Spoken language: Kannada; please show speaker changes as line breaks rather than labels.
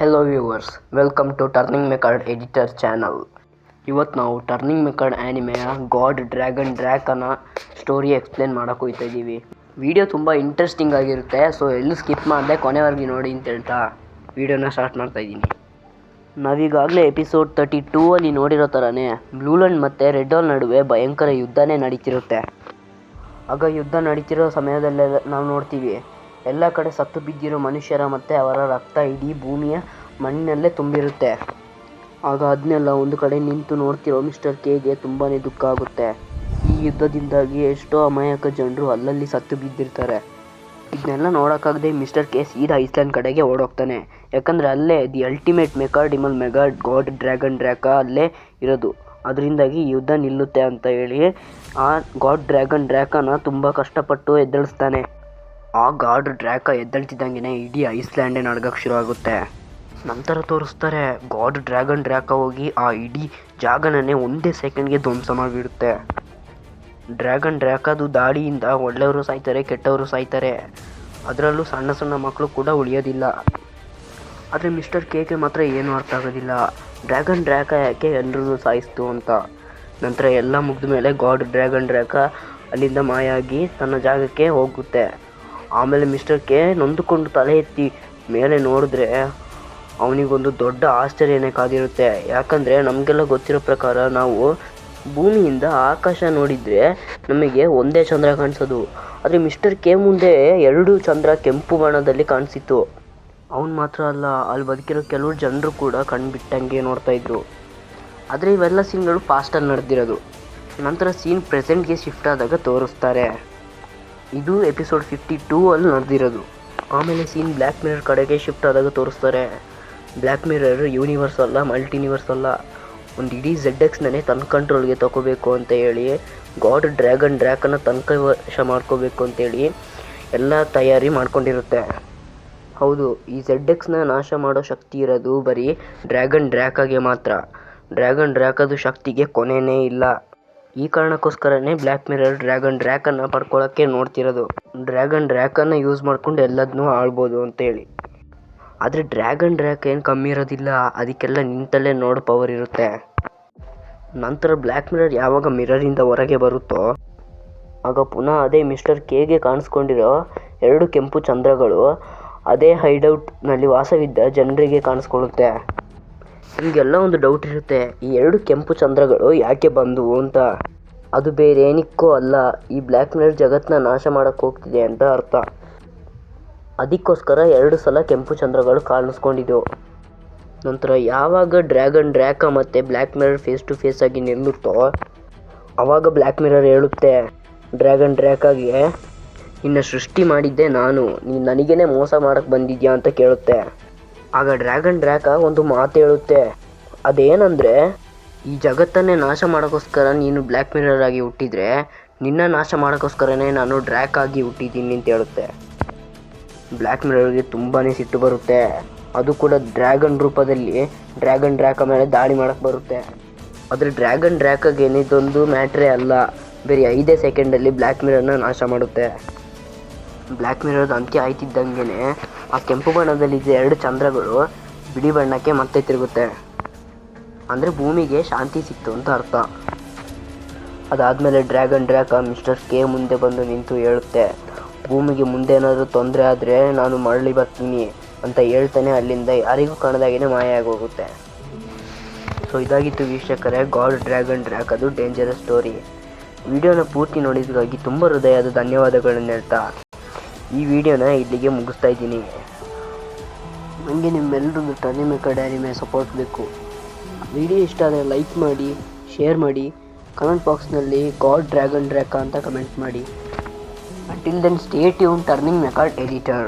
Hello viewers, welcome to turning Mecard editor channel. ಇವತ್ತು ನಾವು ಟರ್ನಿಂಗ್ ಮೆಕರ್ಡ್ ಆ್ಯನಿಮೆಯ ಗಾಡ್ ಡ್ರ್ಯಾಗನ್ ಡ್ರ್ಯಾಕನ ಸ್ಟೋರಿ ಎಕ್ಸ್ಪ್ಲೇನ್ ಮಾಡೋಕೆ ಹೋಗ್ತಾ ಇದ್ದೀವಿ. ವಿಡಿಯೋ ತುಂಬ ಇಂಟ್ರೆಸ್ಟಿಂಗ್ ಆಗಿರುತ್ತೆ, ಸೊ ಎಲ್ಲೂ ಸ್ಕಿಪ್ ಮಾಡದೆ ಕೊನೆವರೆಗೆ ನೋಡಿ ಅಂತ ಹೇಳ್ತಾ ವಿಡಿಯೋನ ಸ್ಟಾರ್ಟ್ ಮಾಡ್ತಾ ಇದ್ದೀನಿ. ನಾವೀಗಾಗಲೇ ಎಪಿಸೋಡ್ 32 ಅಲ್ಲಿ ನೋಡಿರೋ ಥರನೇ ಬ್ಲೂಲ್ಯಾಂಡ್ ಮತ್ತು ರೆಡ್ ವಾಲ್ ನಡುವೆ ಭಯಂಕರ ಯುದ್ಧನೇ ನಡೀತಿರುತ್ತೆ. ಆಗ ಯುದ್ಧ ನಡೀತಿರೋ ಸಮಯದಲ್ಲೇ ನಾವು ನೋಡ್ತೀವಿ ಎಲ್ಲ ಕಡೆ ಸತ್ತು ಬಿದ್ದಿರೋ ಮನುಷ್ಯರ ಮತ್ತು ಅವರ ರಕ್ತ ಇಡೀ ಭೂಮಿಯ ಮಣ್ಣಿನಲ್ಲೇ ತುಂಬಿರುತ್ತೆ. ಆಗ ಅದನ್ನೆಲ್ಲ ಒಂದು ಕಡೆ ನಿಂತು ನೋಡ್ತಿರೋ ಮಿಸ್ಟರ್ ಕೆಗೆ ತುಂಬಾ ದುಃಖ ಆಗುತ್ತೆ. ಈ ಯುದ್ಧದಿಂದಾಗಿ ಎಷ್ಟೋ ಅಮಾಯಕ ಜನರು ಅಲ್ಲಲ್ಲಿ ಸತ್ತು ಬಿದ್ದಿರ್ತಾರೆ. ಇದನ್ನೆಲ್ಲ ನೋಡೋಕ್ಕಾಗದೆ ಮಿಸ್ಟರ್ ಕೆ ಸೀದಾ ಐಸ್ಲ್ಯಾಂಡ್ ಕಡೆಗೆ ಓಡೋಗ್ತಾನೆ. ಯಾಕಂದರೆ ಅಲ್ಲೇ the ultimate Mecardimal mega god dragon Draka ಅಲ್ಲೇ ಇರೋದು. ಅದರಿಂದಾಗಿ ಯುದ್ಧ ನಿಲ್ಲುತ್ತೆ ಅಂತ ಹೇಳಿ ಆ ಗಾಡ್ ಡ್ರ್ಯಾಗನ್ ಡ್ರ್ಯಾಕನ ತುಂಬ ಕಷ್ಟಪಟ್ಟು ಎದ್ದೇಳಿಸ್ತಾನೆ. ಆ ಗಾಡ್ ಡ್ರ್ಯಾಕ ಎದ್ದೇಳ್ತಿದ್ದಂಗೆ ಇಡೀ ಐಸ್ಲ್ಯಾಂಡೇ ನಡ್ಗಕ್ಕೆ ಶುರು ಆಗುತ್ತೆ. ನಂತರ ತೋರಿಸ್ತಾರೆ ಗಾಡ್ ಡ್ರ್ಯಾಗನ್ ಡ್ರ್ಯಾಕ ಹೋಗಿ ಆ ಇಡೀ ಜಾಗನೇ ಒಂದೇ ಸೆಕೆಂಡ್ಗೆ ಧ್ವಂಸ ಮಾಡಿಬಿಡುತ್ತೆ. ಡ್ರ್ಯಾಗನ್ ಡ್ರ್ಯಾಕದು ದಾಳಿಯಿಂದ ಒಳ್ಳೆಯವರು ಸಾಯ್ತಾರೆ, ಕೆಟ್ಟವರು ಸಾಯ್ತಾರೆ. ಅದರಲ್ಲೂ ಸಣ್ಣ ಸಣ್ಣ ಮಕ್ಕಳು ಕೂಡ ಉಳಿಯೋದಿಲ್ಲ. ಆದರೆ ಮಿಸ್ಟರ್ ಕೆಗೆ ಮಾತ್ರ ಏನೂ ಅರ್ಥ ಆಗೋದಿಲ್ಲ, ಡ್ರ್ಯಾಗನ್ ಡ್ರ್ಯಾಕ ಯಾಕೆ ಎಲ್ಲರೂ ಸಾಯಿಸ್ತು ಅಂತ. ನಂತರ ಎಲ್ಲ ಮುಗಿದ ಮೇಲೆ ಗಾಡ್ ಡ್ರ್ಯಾಗನ್ ಡ್ರ್ಯಾಕ ಅಲ್ಲಿಂದ ಮಾಯಾಗಿ ತನ್ನ ಜಾಗಕ್ಕೆ ಹೋಗುತ್ತೆ. ಆಮೇಲೆ ಮಿಸ್ಟರ್ ಕೆ ನೊಂದುಕೊಂಡು ತಲೆ ಎತ್ತಿ ಮೇಲೆ ನೋಡಿದ್ರೆ ಅವನಿಗೊಂದು ದೊಡ್ಡ ಆಶ್ಚರ್ಯನೇ ಕಾದಿರುತ್ತೆ. ಯಾಕಂದರೆ ನಮಗೆಲ್ಲ ಗೊತ್ತಿರೋ ಪ್ರಕಾರ ನಾವು ಭೂಮಿಯಿಂದ ಆಕಾಶ ನೋಡಿದರೆ ನಮಗೆ ಒಂದೇ ಚಂದ್ರ ಕಾಣಿಸೋದು. ಆದರೆ ಮಿಸ್ಟರ್ ಕೆ ಮುಂದೆ 2 ಚಂದ್ರ ಕೆಂಪು ಬಣ್ಣದಲ್ಲಿ ಕಾಣಿಸಿತ್ತು. ಅವನು ಮಾತ್ರ ಅಲ್ಲ, ಅಲ್ಲಿ ಬದುಕಿರೋ ಕೆಲವು ಜನರು ಕೂಡ ಕಣ್ಬಿಟ್ಟಂಗೆ ನೋಡ್ತಾಯಿದ್ರು. ಆದರೆ ಇವೆಲ್ಲ ಸೀನ್ಗಳು ಪಾಸ್ಟಲ್ಲಿ ನಡೆದಿರೋದು. ನಂತರ ಸೀನ್ ಪ್ರೆಸೆಂಟ್ಗೆ ಶಿಫ್ಟ್ ಆದಾಗ ತೋರಿಸ್ತಾರೆ. ಇದು ಎಪಿಸೋಡ್ 52 ಅಲ್ಲಿ ನಡೆದಿರೋದು. ಆಮೇಲೆ ಸೀನ್ ಬ್ಲ್ಯಾಕ್ ಮಿರರ್ ಕಡೆಗೆ ಶಿಫ್ಟ್ ಆದಾಗ ತೋರಿಸ್ತಾರೆ. ಬ್ಲ್ಯಾಕ್ ಮಿರರ್ ಯೂನಿವರ್ಸ್ ಅಲ್ಲ, ಮಲ್ಟಿನಿವರ್ಸ್ ಅಲ್ಲ, ಒಂದು ಇಡೀ ZXನೇ ತನ್ನ ಕಂಟ್ರೋಲ್ಗೆ ತಗೋಬೇಕು ಅಂತ ಹೇಳಿ ಗಾಡ್ ಡ್ರ್ಯಾಗನ್ ಡ್ರ್ಯಾಕನ್ನು ತನ್ನ ಕೈವಶ ಮಾಡ್ಕೋಬೇಕು ಅಂತೇಳಿ ಎಲ್ಲ ತಯಾರಿ ಮಾಡ್ಕೊಂಡಿರುತ್ತೆ. ಹೌದು, ಈ ZXನ ನಾಶ ಮಾಡೋ ಶಕ್ತಿ ಇರೋದು ಬರೀ ಡ್ರ್ಯಾಗನ್ ಡ್ರ್ಯಾಕಾಗೆ ಮಾತ್ರ. ಡ್ರ್ಯಾಗನ್ ಡ್ರ್ಯಾಕದು ಶಕ್ತಿಗೆ ಕೊನೆಯೇ ಇಲ್ಲ. ಈ ಕಾರಣಕ್ಕೋಸ್ಕರನೇ ಬ್ಲ್ಯಾಕ್ ಮಿರರ್ ಡ್ರ್ಯಾಗನ್ ಡ್ರ್ಯಾಕನ್ನು ಪಡ್ಕೊಳ್ಳೋಕ್ಕೆ ನೋಡ್ತಿರೋದು. ಡ್ರ್ಯಾಗನ್ ಡ್ರ್ಯಾಕನ್ನು ಯೂಸ್ ಮಾಡ್ಕೊಂಡು ಎಲ್ಲದನ್ನೂ ಆಳ್ಬೋದು ಅಂತೇಳಿ. ಆದರೆ ಡ್ರ್ಯಾಗನ್ ಡ್ರ್ಯಾಕ್ ಏನು ಕಮ್ಮಿ ಇರೋದಿಲ್ಲ, ಅದಕ್ಕೆಲ್ಲ ನಿಂತಲ್ಲೇ ನೋಡೋ ಪವರ್ ಇರುತ್ತೆ. ನಂತರ ಬ್ಲ್ಯಾಕ್ ಮಿರರ್ ಯಾವಾಗ ಮಿರರಿಂದ ಹೊರಗೆ ಬರುತ್ತೋ ಆಗ ಪುನಃ ಅದೇ ಮಿಸ್ಟರ್ ಕೆಗೆ ಕಾಣಿಸ್ಕೊಂಡಿರೋ 2 ಕೆಂಪು ಚಂದ್ರಗಳು ಅದೇ ಹೈಡೌಟ್ನಲ್ಲಿ ವಾಸವಿದ್ದ ಜನರಿಗೆ ಕಾಣಿಸ್ಕೊಳ್ಳುತ್ತೆ. ನಿಮಗೆಲ್ಲ ಒಂದು ಡೌಟ್ ಇರುತ್ತೆ, ಈ 2 ಕೆಂಪು ಚಂದ್ರಗಳು ಯಾಕೆ ಬಂದವು ಅಂತ. ಅದು ಬೇರೆ ಏನಕ್ಕೂ ಅಲ್ಲ, ಈ ಬ್ಲ್ಯಾಕ್ ಮಿರರ್ ಜಗತ್ತನ್ನ ನಾಶ ಮಾಡೋಕ್ಕೆ ಹೋಗ್ತಿದೆ ಅಂತ ಅರ್ಥ. ಅದಕ್ಕೋಸ್ಕರ 2 ಸಲ ಕೆಂಪು ಚಂದ್ರಗಳು ಕಾಣಿಸ್ಕೊಂಡಿದ್ದವು. ನಂತರ ಯಾವಾಗ ಡ್ರ್ಯಾಗನ್ ಡ್ರ್ಯಾಕ ಮತ್ತು black mirror face to face ಆಗಿ ನಿಲ್ಲುತ್ತೋ ಆವಾಗ ಬ್ಲ್ಯಾಕ್ ಮಿರರ್ ಹೇಳುತ್ತೆ ಡ್ರ್ಯಾಗನ್ ಡ್ರ್ಯಾಕಾಗೆ, ನಿನ್ನ ಸೃಷ್ಟಿ ಮಾಡಿದ್ದೆ ನಾನು, ನೀನು ನನಗೇನೆ ಮೋಸ ಮಾಡೋಕ್ಕೆ ಬಂದಿದ್ಯಾ ಅಂತ ಕೇಳುತ್ತೆ. ಆಗ ಡ್ರ್ಯಾಗನ್ ಡ್ರ್ಯಾಕ ಒಂದು ಮಾತು ಹೇಳುತ್ತೆ, ಅದೇನಂದರೆ ಈ ಜಗತ್ತನ್ನೇ ನಾಶ ಮಾಡೋಕ್ಕೋಸ್ಕರ ನೀನು ಬ್ಲ್ಯಾಕ್ ಮಿರರ್ ಆಗಿ ಹುಟ್ಟಿದರೆ ನಿನ್ನ ನಾಶ ಮಾಡೋಕ್ಕೋಸ್ಕರನೇ ನಾನು ಡ್ರ್ಯಾಕ್ ಆಗಿ ಹುಟ್ಟಿದ್ದೀನಿ ಅಂತ ಹೇಳುತ್ತೆ. ಬ್ಲ್ಯಾಕ್ ಮಿರರ್ಗೆ ತುಂಬಾ ಸಿಟ್ಟು ಬರುತ್ತೆ. ಅದು ಕೂಡ ಡ್ರ್ಯಾಗನ್ ರೂಪದಲ್ಲಿ ಡ್ರ್ಯಾಗನ್ ಡ್ರ್ಯಾಕ ಮೇಲೆ ದಾಳಿ ಮಾಡೋಕ್ಕೆ ಬರುತ್ತೆ. ಆದರೆ ಡ್ರ್ಯಾಗನ್ ಡ್ರ್ಯಾಕಾಗೆ ಏನಿದೊಂದು ಮ್ಯಾಟ್ರೇ ಅಲ್ಲ, ಬರೀ 5 ಸೆಕೆಂಡಲ್ಲಿ ಬ್ಲ್ಯಾಕ್ ಮಿರರ್ನ ನಾಶ ಮಾಡುತ್ತೆ. ಬ್ಲ್ಯಾಕ್ ಮಿರರ್ದು ಅಂತ್ಯ ಆಯ್ತಿದ್ದಂಗೆ ಆ ಕೆಂಪು ಬಣ್ಣದಲ್ಲಿದ್ದ 2 ಚಂದ್ರಗಳು ಬಿಳಿ ಬಣ್ಣಕ್ಕೆ ಮತ್ತೆ ತಿರುಗುತ್ತೆ. ಅಂದರೆ ಭೂಮಿಗೆ ಶಾಂತಿ ಸಿಕ್ತು ಅಂತ ಅರ್ಥ. ಅದಾದಮೇಲೆ ಡ್ರ್ಯಾಗನ್ ಡ್ರ್ಯಾಕ ಮಿಸ್ಟರ್ ಕೆ ಮುಂದೆ ಬಂದು ನಿಂತು ಹೇಳುತ್ತೆ, ಭೂಮಿಗೆ ಮುಂದೆ ಏನಾದರೂ ತೊಂದರೆ ಆದರೆ ನಾನು ಮರಳಿ ಬರ್ತೀನಿ ಅಂತ ಹೇಳ್ತಾನೆ ಅಲ್ಲಿಂದ ಯಾರಿಗೂ ಕಾಣದಾಗೇ ಮಾಯ ಆಗೋಗುತ್ತೆ. ಸೊ ಇದಾಗಿತ್ತು ವೀಕ್ಷಕರೇ ಗಾಡ್ ಡ್ರ್ಯಾಗನ್ ಡ್ರ್ಯಾಕ್ ಅದು ಡೇಂಜರಸ್ ಸ್ಟೋರಿ. ವಿಡಿಯೋನ ಪೂರ್ತಿ ನೋಡಿದ್ದಕ್ಕಾಗಿ ತುಂಬ ಹೃದಯದ ಧನ್ಯವಾದಗಳನ್ನು ಹೇಳ್ತಾ ಈ ವಿಡಿಯೋನ ಇಲ್ಲಿಗೆ ಮುಗಿಸ್ತಾ ಇದ್ದೀನಿ. ನನಗೆ ನಿಮ್ಮೆಲ್ಲರೂ ಟರ್ನಿಂಗ್ ಮೆಕರ್ಡ್ ಆ್ಯನಿಮೆ ಸಪೋರ್ಟ್ ಬೇಕು. ವಿಡಿಯೋ ಇಷ್ಟ ಆದರೆ ಲೈಕ್ ಮಾಡಿ, ಶೇರ್ ಮಾಡಿ, ಕಮೆಂಟ್ ಬಾಕ್ಸ್ನಲ್ಲಿ ಗಾಡ್ ಡ್ರ್ಯಾಗನ್ ಡ್ರ್ಯಾಕ ಅಂತ ಕಮೆಂಟ್ ಮಾಡಿ. Until then, stay tuned, Turning Mechard Editor.